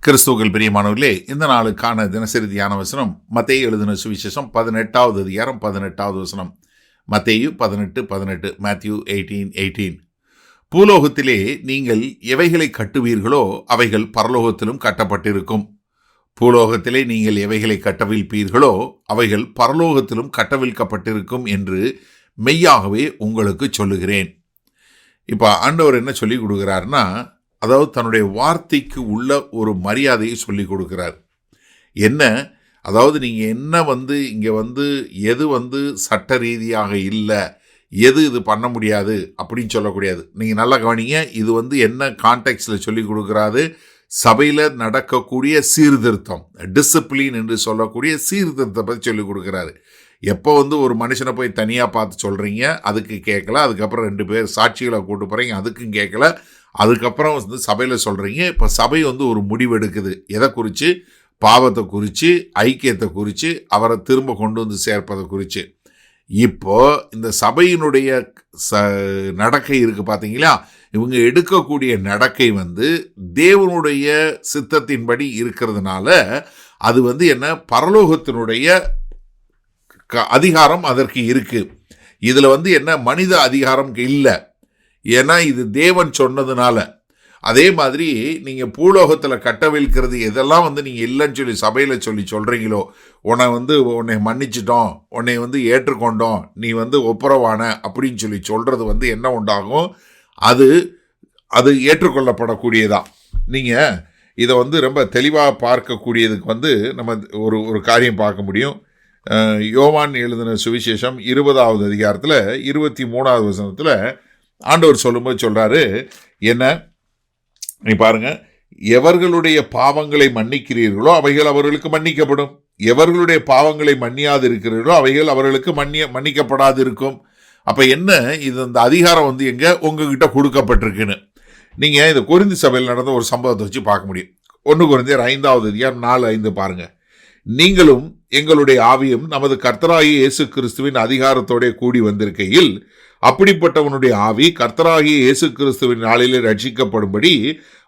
கிறிஸ்துவுக்குள் பிரியமானவர்களே, இந்த நாளுக்கான தினசரி தியான வசனம் மத்தேயு எழுதின சுவிசேஷம் 18வது அதிகாரம் 18வது வசனம். மத்தேயு 18:18, மேத்யூ 18:18. பூலோகத்திலே நீங்கள் எவைகளை கட்டுவீர்களோ அவைகள் பரலோகத்திலும் கட்டப்பட்டிருக்கும். பூலோகத்திலே நீங்கள் எவைகளை கட்டவிழ்ப்பீர்களோ அவைகள் பரலோகத்திலும் கட்டவிழ்க்கப்பட்டிருக்கும் என்று மெய்யாகவே உங்களுக்கு சொல்லுகிறேன். இப்போ ஆண்டவர் என்ன சொல்லி கொடுக்குறாருன்னா, அதாவது தன்னுடைய வார்த்தைக்கு உள்ள ஒரு மரியாதையை சொல்லி கொடுக்கிறார். என்ன, அதாவது நீங்கள் என்ன இங்கே எது சட்ட ரீதியாக இல்லை, எது இது பண்ண முடியாது அப்படின்னு சொல்லக்கூடாது. நீங்கள் நல்லா கவனிங்க. இது என்ன கான்டெக்ஸ்டில் சொல்லி கொடுக்குறாரு? சபையில் நடக்கக்கூடிய சீர்திருத்தம், டிசிப்ளின் என்று சொல்லக்கூடிய சீர்திருத்தத்தை பற்றி சொல்லி கொடுக்குறாரு. எப்போ ஒரு மனுஷனை போய் தனியாக பார்த்து சொல்கிறீங்க, அதுக்கு கேட்கல. அதுக்கப்புறம் 2 பேர் சாட்சிகளை கூட்டு போகிறீங்க, அதுக்கும் கேட்கல. அதுக்கப்புறம் சபையில் சொல்கிறீங்க. இப்போ சபை ஒரு முடிவெடுக்குது. எதை குறித்து? பாவத்தை குறித்து, ஐக்கியத்தை குறித்து, அவரை திரும்ப கொண்டு சேர்ப்பதை குறித்து. இப்போ இந்த சபையினுடைய நடக்கை இருக்குது பார்த்தீங்களா? இவங்க எடுக்கக்கூடிய நடக்கை தேவனுடைய சித்தத்தின்படி இருக்கிறதுனால அது என்ன, பரலோகத்தினுடைய அதிகாரம் அதற்கு இருக்கு. இதில் என்ன, மனித அதிகாரம் இல்லை. ஏன்னா இது தேவன் சொன்னதுனால. அதே மாதிரி நீங்கள் பூலோகத்தில் கட்டவிழ்க்கிறது எதெல்லாம் நீங்கள் இல்லைன்னு சொல்லி சபையில் சொல்கிறீங்களோ, உன்னை மன்னிச்சிட்டோம், உன்னை ஏற்றுக்கொண்டோம், நீ ஒப்புரவான அப்படின்னு சொல்கிறது என்ன உண்டாகும்? அது ஏற்றுக்கொள்ளப்படக்கூடியதான். நீங்கள் இதை ரொம்ப தெளிவாக பார்க்கக்கூடியதுக்கு நம்ம ஒரு காரியம் பார்க்க முடியும். யோவான் எழுதின சுவிசேஷம் 20வது அதிகாரத்தில் 23வது வசனத்தில் ஆண்டவர் சொல்லும்போது சொல்கிறாரு, என்ன, நீ பாருங்க, எவர்களுடைய பாவங்களை மன்னிக்கிறீர்களோ அவைகள் அவர்களுக்கு மன்னிக்கப்படும், எவர்களுடைய பாவங்களை மன்னியாது இருக்கிறீர்களோ அவைகள் அவர்களுக்கு மன்னிக்கப்படாது இருக்கும். அப்போ என்ன, இது அந்த அதிகாரம் எங்கே உங்ககிட்ட கொடுக்கப்பட்டிருக்குன்னு நீங்கள் இந்த கொரிந்தி சபையில் நடந்த ஒரு சம்பவத்தை வச்சு பார்க்க முடியும். 1 கொரிந்தியர் 5வது அதிகாரம் 4-5 பாருங்க. நீங்களும் எங்களுடைய ஆவியும் நமது கர்த்தராகிய இயேசு கிறிஸ்துவின் அதிகாரத்தோட கூடி வந்திருக்கையில் அப்படிப்பட்டவனுடைய ஆவி கர்த்தராகிய இயேசு கிறிஸ்துவின் நாளிலே ரட்சிக்கப்படும்படி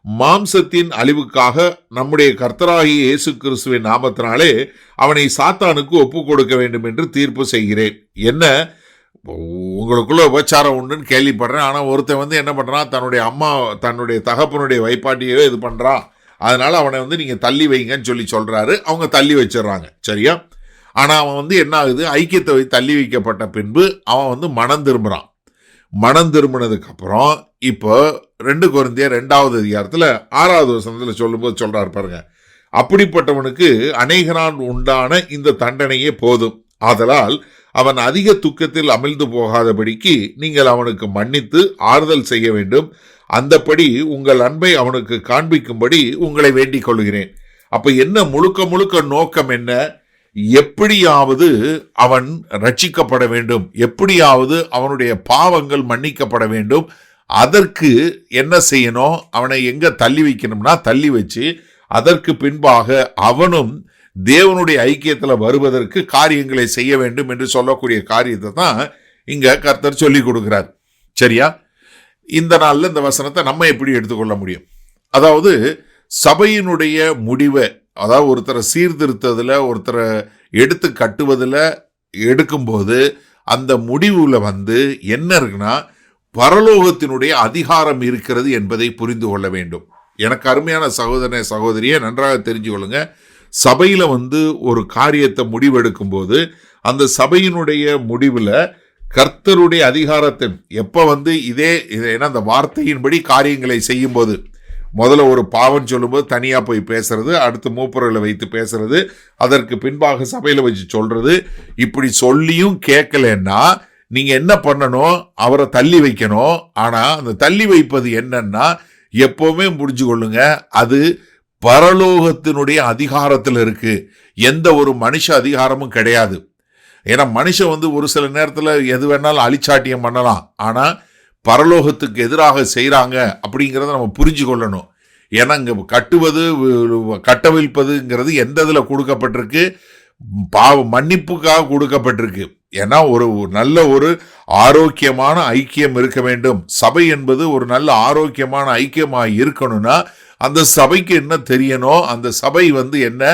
மாம்சத்தின் அழிவுக்காக நம்முடைய கர்த்தராகிய இயேசு கிறிஸ்துவின் நாமத்தினாலே அவனை சாத்தானுக்கு ஒப்பு கொடுக்க வேண்டும் என்று தீர்ப்பு செய்கிறேன். என்ன, உங்களுக்குள்ள உபச்சாரம் உண்டுன்னு கேள்விப்படுறேன். ஆனால் ஒருத்தன் என்ன பண்ணுறான், தன்னுடைய தகப்பனுடைய வைப்பாட்டியவே இது பண்ணுறான். அதனால அவனை நீங்கள் தள்ளி வைங்கன்னு சொல்கிறாரு. அவங்க தள்ளி வச்சிடறாங்க, சரியா? ஆனால் அவன் என்ன ஆகுது, ஐக்கியத்தை தள்ளி வைக்கப்பட்ட பின்பு அவன் மனம் திரும்புகிறான். மனம் திரும்பினதுக்கப்புறம் இப்போ 2 கொரிந்தியர் 2வது அதிகாரத்தில் 6வது வசனத்தில் சொல்லும்போது சொல்கிறார் பாருங்க, அப்படிப்பட்டவனுக்கு அநேகரால் உண்டான இந்த தண்டனையே போதும், ஆதலால் அவன் அதிக துக்கத்தில் அமிழ்ந்து போகாதபடிக்கு நீங்கள் அவனுக்கு மன்னித்து ஆறுதல் செய்ய வேண்டும். அந்தபடி உங்கள் அன்பை அவனுக்கு காண்பிக்கும்படி உங்களை வேண்டிக் கொள்கிறேன். அப்ப என்ன, முழுக்க நோக்கம் என்ன? எப்படியாவது அவன் ரட்சிக்கப்பட வேண்டும், எப்படியாவது அவனுடைய பாவங்கள் மன்னிக்கப்பட வேண்டும். அதற்கு என்ன செய்யணும்? அவனை எங்க தள்ளி வைக்கணும்னா தள்ளி வச்சு அதற்கு பின்பாக அவனும் தேவனுடைய ஐக்கியத்தில் வருவதற்கு காரியங்களை செய்ய வேண்டும் என்று சொல்லக்கூடிய காரியத்தை தான் இங்க கர்த்தர் சொல்லி கொடுக்கிறார், சரியா? இந்த நாளில் இந்த வசனத்தை நம்ம எப்படி எடுத்துக்கொள்ள முடியும்? அதாவது சபையினுடைய முடிவை, அதாவது ஒருத்தரை சீர்திருத்ததில், ஒருத்தரை எடுத்து கட்டுவதில் எடுக்கும்போது அந்த முடிவில் என்ன இருக்குன்னா, பரலோகத்தினுடைய அதிகாரம் இருக்கிறது என்பதை புரிந்து கொள்ள வேண்டும். எனக்கு அருமையான சகோதரனே சகோதரியை நன்றாக தெரிஞ்சு கொள்ளுங்க. சபையில் ஒரு காரியத்தை முடிவெடுக்கும் போது அந்த சபையினுடைய முடிவில் கர்த்தருடைய அதிகாரத்தை எப்போ ஏன்னா அந்த வார்த்தையின்படி காரியங்களை செய்யும் போது, முதல்ல ஒரு பாவம் சொல்லும்போது தனியாக போய் பேசுறது, அடுத்து மூப்பர்களை வைத்து பேசுறது, அதற்கு பின்பாக சபையில் வச்சு சொல்றது. இப்படி சொல்லியும் கேட்கலன்னா நீங்கள் என்ன பண்ணணும்? அவரை தள்ளி வைக்கணும். ஆனால் அந்த தள்ளி வைப்பது என்னன்னா, எப்போவுமே புரிஞ்சு கொள்ளுங்க, அது பரலோகத்தினுடைய அதிகாரத்தில் இருக்கு, எந்த ஒரு மனுஷ அதிகாரமும் கிடையாது. ஏன்னா மனுஷன் ஒரு சில நேரத்தில் எது வேணாலும் அழிச்சாட்டியம் பண்ணலாம். ஆனால் பரலோகத்துக்கு எதிராக செய்கிறாங்க அப்படிங்கிறத நம்ம புரிஞ்சு கொள்ளணும். ஏன்னா இங்கே கட்டவிழ்ப்பதுங்கிறது எந்த இதில் கொடுக்கப்பட்டிருக்கு? மன்னிப்புக்காக கொடுக்கப்பட்டிருக்கு. ஏன்னா ஒரு நல்ல ஒரு ஆரோக்கியமான ஐக்கியம் இருக்க வேண்டும். சபை என்பது ஒரு நல்ல ஆரோக்கியமான ஐக்கியமாக இருக்கணும்னா அந்த சபைக்கு என்ன தெரியணும், அந்த சபை என்ன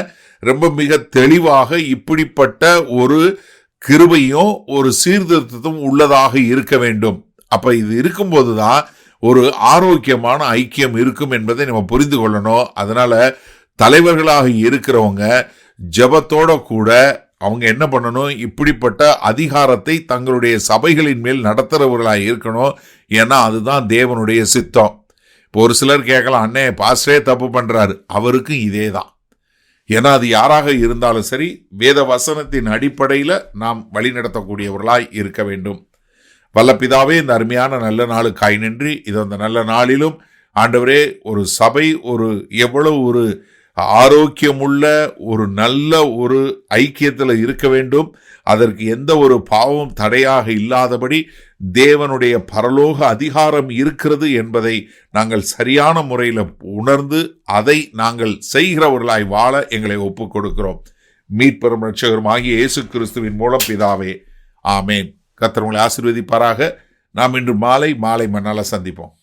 ரொம்ப மிக தெளிவாக இப்படிப்பட்ட ஒரு கிருபையும் ஒரு சீர்திருத்தமும் உள்ளதாக இருக்க வேண்டும். அப்ப இது இருக்கும்போதுதான் ஒரு ஆரோக்கியமான ஐக்கியம் இருக்கும் என்பதை நம்ம புரிந்து கொள்ளணும். அதனால தலைவர்களாக இருக்கிறவங்க ஜெபத்தோட கூட அவங்க என்ன பண்ணணும், இப்படிப்பட்ட அதிகாரத்தை தங்களுடைய சபைகளின் மேல் நடத்துறவர்களாக இருக்கணும். ஏன்னா அதுதான் தேவனுடைய சித்தம். இப்போ ஒரு சிலர் கேட்கலாம், அண்ணே பாஸ்டரே தப்பு பண்றாரு. அவருக்கும் இதே தான். ஏன்னா அது யாராக இருந்தாலும் சரி, வேத வசனத்தின் அடிப்படையில் நாம் வழி நடத்தக்கூடியவர்களாய் இருக்க வேண்டும். வல்ல பிதாவே, இந்த அருமையான நல்ல நாளுக்காய் நன்றி. இது அந்த நல்ல நாளிலும் ஆண்டவரே, ஒரு சபை எவ்வளவு ஒரு ஆரோக்கியமுள்ள ஒரு நல்ல ஒரு ஐக்கியத்தில் இருக்க வேண்டும். அதற்கு எந்த ஒரு பாவம் தடையாக இல்லாதபடி தேவனுடைய பரலோக அதிகாரம் இருக்கிறது என்பதை நாங்கள் சரியான முறையில் உணர்ந்து அதை நாங்கள் செய்கிறவர்களாய் வாழ எங்களை ஒப்புக் கொடுக்கிறோம். மீட்பெரும் இரட்சகரும் ஆகிய இயேசு கிறிஸ்துவின் மூலம் பிதாவே, ஆமேன். கர்த்தர் உங்களை ஆசீர்வதிப்பாராக. நாம் இன்று மாலை மன்னால சந்திப்போம்.